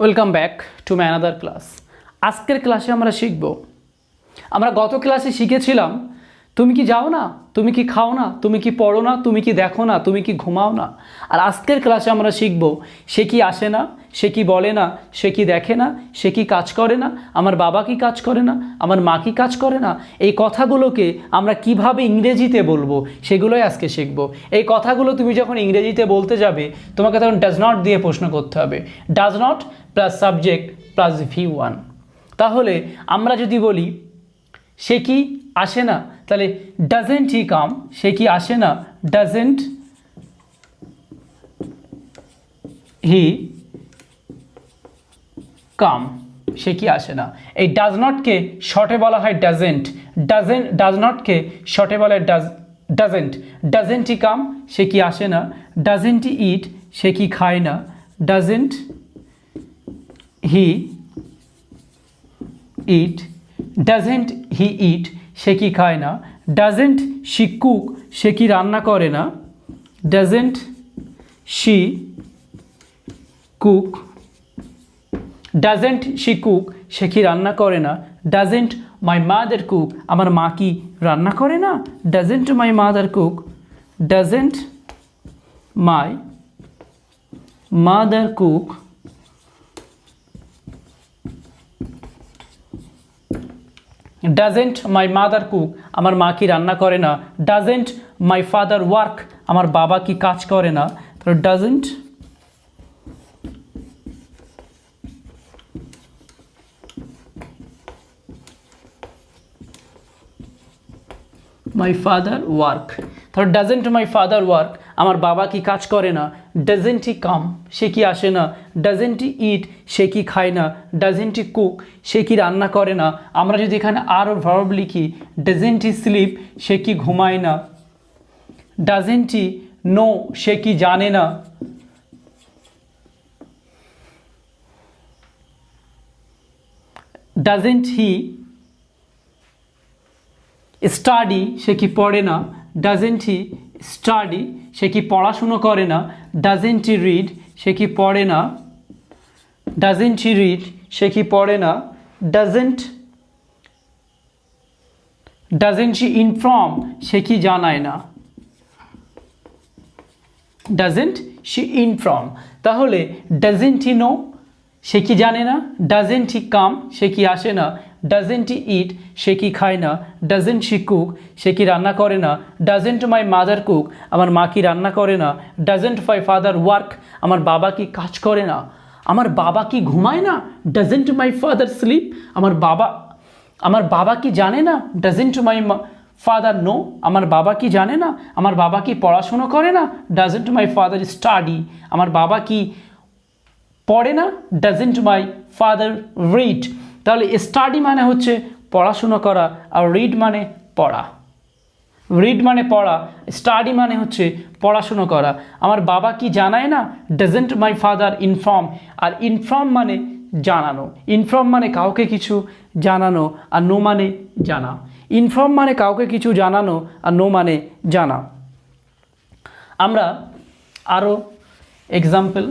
Welcome back to my another class. আজকের ক্লাসে আমরা শিখব, আমরা গত ক্লাসে শিখেছিলাম তুমি কি যাও না, তুমি কি খাও না, তুমি কি পড়ো না, তুমি কি দেখো না, তুমি কি ঘুমাও না। আর আজকের ক্লাসে আমরা শিখব সে কি আসে না, সে কি বলে না, সে কি দেখে না, সে কি কাজ করে না, আমার বাবা কি কাজ করে না, আমার মা কি কাজ করে না। এই কথাগুলোকে আমরা কিভাবে ইংরেজিতে বলবো সেগুলোই আজকে শিখব। এই কথাগুলো তুমি যখন ইংরেজিতে বলতে যাবে তোমাকে তখন ডাজ নট দিয়ে প্রশ্ন করতে হবে। Does not plus subject plus V1। তাহলে আমরা যদি বলি সে কি আসে না, তাহলে ডাজেন্ট হি কাম, সে কি আসে না, ডাজেন্ট হি কাম, সে কি আসে না। এই ডাজ নটকে শর্টে বলা হয় ডাজেন্ট, ডাজ নটকে শর্টে বলা হয় ডাজেন্ট। ডাজেন্ট হি কাম, সে কি আসে না। ডাজেন্ট হি ইট, সে কি খায় না। Doesn't he it, doesn't he ইট, সে কি খায় না। ডাজেন্ট শি কুক, সে কি রান্না করে না। Doesn't she cook, doesn't she cook, সে কি রান্না করে না। ডাজেন্ট মাই মাদার কুক, আমার মা কি রান্না করে না। Doesn't my mother cook, doesn't my mother cook, doesn't my mother cook, আমার মা কি রান্না করে না। ডাজেন্ট মাই ফাদার ওয়ার্ক, আমার বাবা কি কাজ করে না। তো ডাজেন্ট মাই ফাদার ওয়ার্ক, তাহলে ডাজেন্ট মাই ফাদার ওয়ার্ক, আমার বাবা কি কাজ করে না। ডাজেন্ট হি কাম, সে কি আসে না। ডাজেন্ট হি ইট, সে কি খায় না। ডাজেন্ট হি কুক, সে কি রান্না করে না। আমরা যদি এখানে আরও ভার্ব লিখি, ডাজেন্ট হি স্লিপ, সে কি ঘুমায় না। ডাজেন্ট হি নো, সে কি জানে না। ডাজেন্ট হি স্টাডি, সে কি পড়ে না। ডাজেন্ট হি স্টাডি, সে কি পড়াশুনো করে না। ডাজেন্ট হি রিড, সে কি পড়ে না। ডাজেন্ট হি রিড, সে কি পড়ে না। ডাজেন্ট হি ইনফর্ম, সে কি জানায় না। ডাজেন্ট শি ইনফর্ম, তাহলে ডাজেন্ট হি নো, সে কি জানে না। ডাজেন্ট হি কাম, সে কি আসে না। ডাজেন্ট হি ইট, সে কি খায় না। ডাজেন্ট শি কুক, সে কি রান্না করে না। ডাজেন্ট মাই মাদার কুক, আমার মা কি রান্না করে না। ডাজেন্ট মাই ফাদার ওয়ার্ক, আমার বাবা কি কাজ করে না। আমার বাবা কি ঘুমায় না। ডাজেন্ট মাই ফাদার স্লিপ, আমার বাবা কি জানে না। ডাজেন্ট মাই ফাদার নো, আমার বাবা কি জানে না। আমার বাবা কি পড়াশুনো করে না। ডাজেন্ট মাই ফাদার স্টাডি, আমার বাবা কি পড়ে না। ডাজেন্ট মাই ফাদার রিড, তাহলে স্টাডি মানে হচ্ছে পড়াশুনো করা, আর রিড মানে পড়া। রিড মানে পড়া, স্টাডি মানে হচ্ছে পড়াশুনো করা। আমার বাবা কি জানায় না। ডাজেন্ট মাই ফাদার ইনফর্ম, আর ইনফর্ম মানে জানানো। ইনফর্ম মানে কাউকে কিছু জানানো, আর নো মানে জানা। ইনফর্ম মানে কাউকে কিছু জানানো, আর নো মানে জানা। আমরা আরও এক্সাম্পল,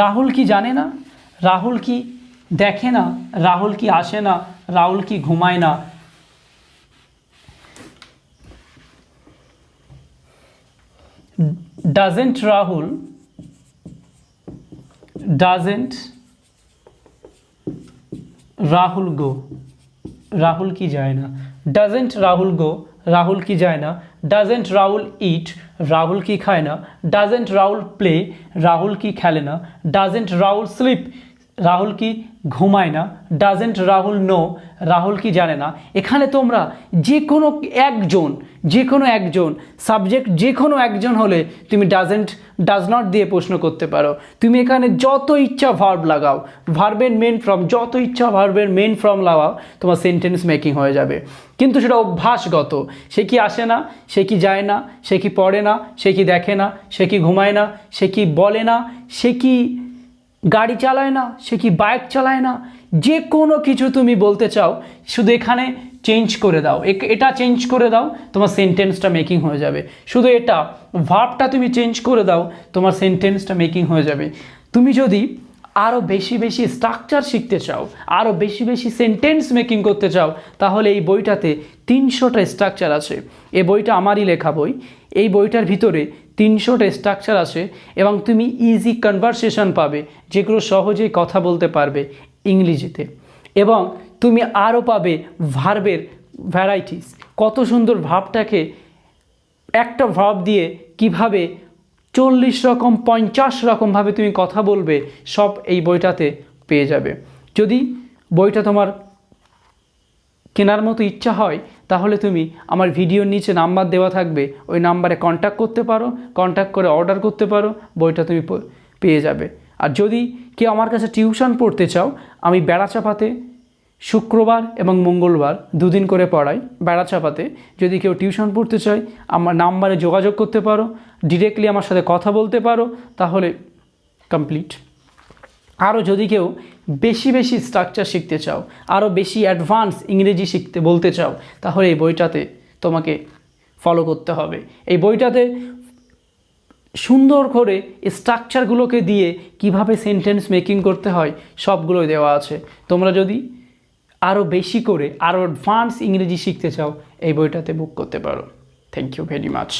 রাহুল কি জানে না, রাহুল কি দেখে না, রাহুল কি আসে না, রাহুল কি ঘুমায় না। ডাজেন্ট রাহুল গো, রাহুল কি যায় না। ডাজেন্ট রাহুল গো, রাহুল কি যায় না। ডাজেন্ট রাহুল ইট, রাহুল কি খায় না। ডাজেন্ট রাহুল প্লে, রাহুল কি খেলে না। ডাজেন্ট রাহুল স্লিপ, রাহুল কি ঘুমায় না। ডাজেন্ট রাহুল নো, রাহুল কি জানে না। এখানে তোমরা যে কোনো একজন সাবজেক্ট যে কোনো একজন হলে তুমি ডাজ নট দিয়ে প্রশ্ন করতে পারো। তুমি এখানে যত ইচ্ছা ভার্ব লাগাও, ভার্বের মেন ফর্ম, যত ইচ্ছা ভার্বের মেন ফর্ম লাগাও, তোমার সেন্টেন্স মেকিং হয়ে যাবে। কিন্তু সেটা অভ্যাসগত। সে কি আসে না, সে কি যায় না, সে কি পড়ে না, সে কি দেখে না, সে কি ঘুমায় না, সে কি বলে না, সে কি গাড়ি চালায় না, সে কি বাইক চালায় না। যে কোনো কিছু তুমি বলতে চাও, শুধু এখানে চেঞ্জ করে দাও, এটা চেঞ্জ করে দাও, তোমার সেন্টেন্সটা মেকিং হয়ে যাবে। শুধু এটা ভার্বটা তুমি চেঞ্জ করে দাও, তোমার সেন্টেন্সটা মেকিং হয়ে যাবে। তুমি যদি আরও বেশি বেশি স্ট্রাকচার শিখতে চাও, আরও বেশি বেশি সেন্টেন্স মেকিং করতে চাও, তাহলে এই বইটাতে 300টা স্ট্রাকচার আছে। এই বইটা আমারই লেখা বই। এই বইটার ভিতরে 300টা স্ট্রাকচার আছে এবং তুমি ইজি কনভারসেশন পাবে, যেগুলো সহজেই কথা বলতে পারবে ইংরেজিতে। এবং তুমি আরও পাবে ভার্বের ভ্যারাইটিস, কত সুন্দর ভার্বটাকে একটা ভার্ব দিয়ে কিভাবে 40 রকম 50 রকমভাবে তুমি কথা বলবে, সব এই বইটাতে পেয়ে যাবে। যদি বইটা তোমার কেনার মতো ইচ্ছা হয়, তাহলে তুমি আমার ভিডিওর নিচে নাম্বার দেওয়া থাকবে, ওই নাম্বারে কন্ট্যাক্ট করতে পারো, কন্ট্যাক্ট করে অর্ডার করতে পারো, বইটা তুমি পেয়ে যাবে। আর যদি কেউ আমার কাছে টিউশন পড়তে চাও, আমি বেড়াচাপাতে শুক্রবার এবং মঙ্গলবার 2 দিন করে পড়াই বেড়াচাপাতে। যদি কেউ টিউশন পড়তে চায়, আমার নাম্বারে যোগাযোগ করতে পারো, ডিরেক্টলি আমার সাথে কথা বলতে পারো, তাহলে কমপ্লিট। আরও যদি কেউ বেশি বেশি স্ট্রাকচার শিখতে চাও, আরও বেশি অ্যাডভান্স ইংরেজি বলতে চাও, তাহলে এই বইটাতে তোমাকে ফলো করতে হবে। এই বইটাতে সুন্দর করে স্ট্রাকচারগুলোকে দিয়ে কিভাবে সেন্টেন্স মেকিং করতে হয় সবগুলোই দেওয়া আছে। তোমরা যদি আরও বেশি করে আরও অ্যাডভান্স ইংরেজি শিখতে চাও, এই বইটাতে বুক করতে পারো। Thank you very much.